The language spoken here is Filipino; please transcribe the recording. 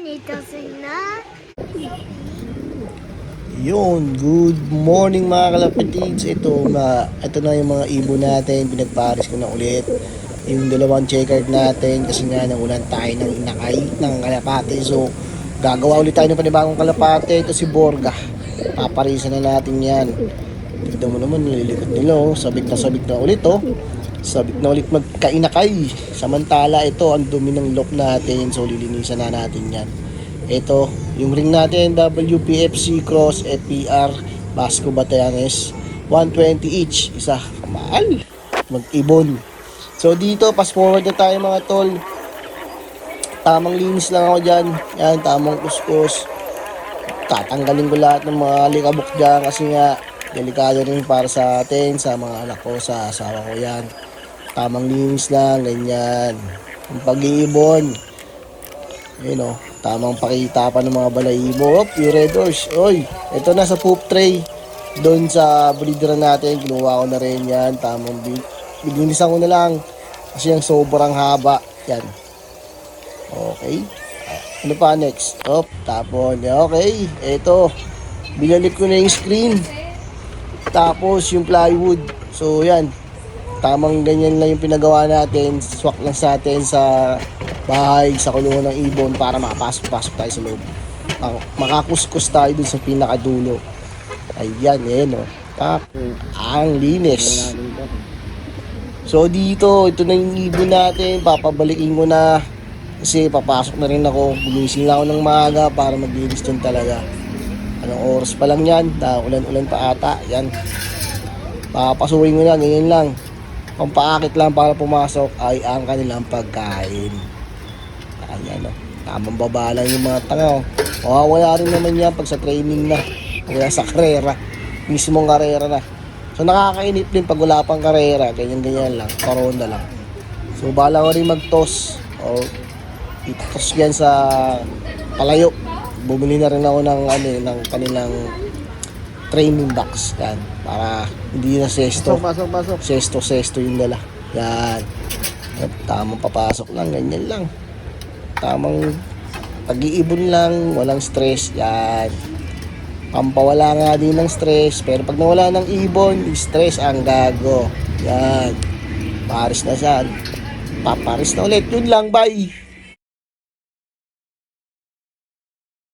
Ito sina. Yun, good morning mga kalapatids. Ito na yung mga ibon natin. Pinagparis ko na ulit yung dalawang checkered natin kasi nga naulan tayo ng inakay ng kalapate. So gagawa ulit tayo ng panibagong kalapate. Ito si Borga, paparisan na natin yan. Tignan mo naman, nililikot nila oh. Sabik na ulit oh. Sabik na ulit magkainakay. Samantala ito ang dumi ng lock natin. So lilinisan na natin yan. Ito, yung ring natin, WPFC Cross FPR Basco Batayanes, 120 each, isa, mahal, mag-ibon. So dito, fast forward na tayo mga tol. Tamang linis lang ako dyan, yan, tamang kuskus. Tatanggalin ko lahat ng mga likabok dyan kasi nga, delikado rin para sa atin, sa mga anak ko, sa asawa ko yan. Tamang linis lang, ganyan. Yung pag-iibon, yun o, tamang pakita pa ng mga balahibo. Yung red horse, oy, ito na sa poop tray. Doon sa breeder natin, kinuha ko na rin yan. Tamang biginisan ko na lang kasi yung sobrang haba. Yan. Okay. Ano pa next? Tapon. Okay. Ito. Binalik ko na yung screen. Tapos yung plywood. So yan. Tamang ganyan lang yung pinagawa natin. Swak lang sa atin sa bahay, sa kulungan ng ibon para makapasok-pasok tayo sa loob. Makakuskus tayo dun sa pinakadulo. Ayan, o. Ang linis. So dito, ito na yung ibon natin. Papabalikin ko na. Kasi papasok na rin ako. Gumising lang ako ng maaga para maglinis dyan talaga. Anong oras pa lang yan? Ulan-ulan pa ata. Yan. Papasukin ko na, ganyan lang. Ang paakit lang para pumasok ay ang kanilang pagkain. Ayan o. Tamang baba lang yung mga tanga o. Mawawala rin naman yan pag sa training na. Kaya sa karera. Mismong karera na. So nakakainip din pag wala pang karera. Ganyan-ganyan lang. Paronda lang. So bala ko rin mag-toss. O itoss yan sa palayo. Bumili na rin ako ng kanilang training box yan para hindi na sesto. Pasok. Sesto yung dala. Yan. At tamang papasok lang, ganyan lang. Tamang pag-iibon lang, walang stress. Yan. Pampawala nga din ng stress. Pero pag nawala ng ibon, stress ang gago. Yan. Paris na siya. Paparis na ulit. Yun lang, bye.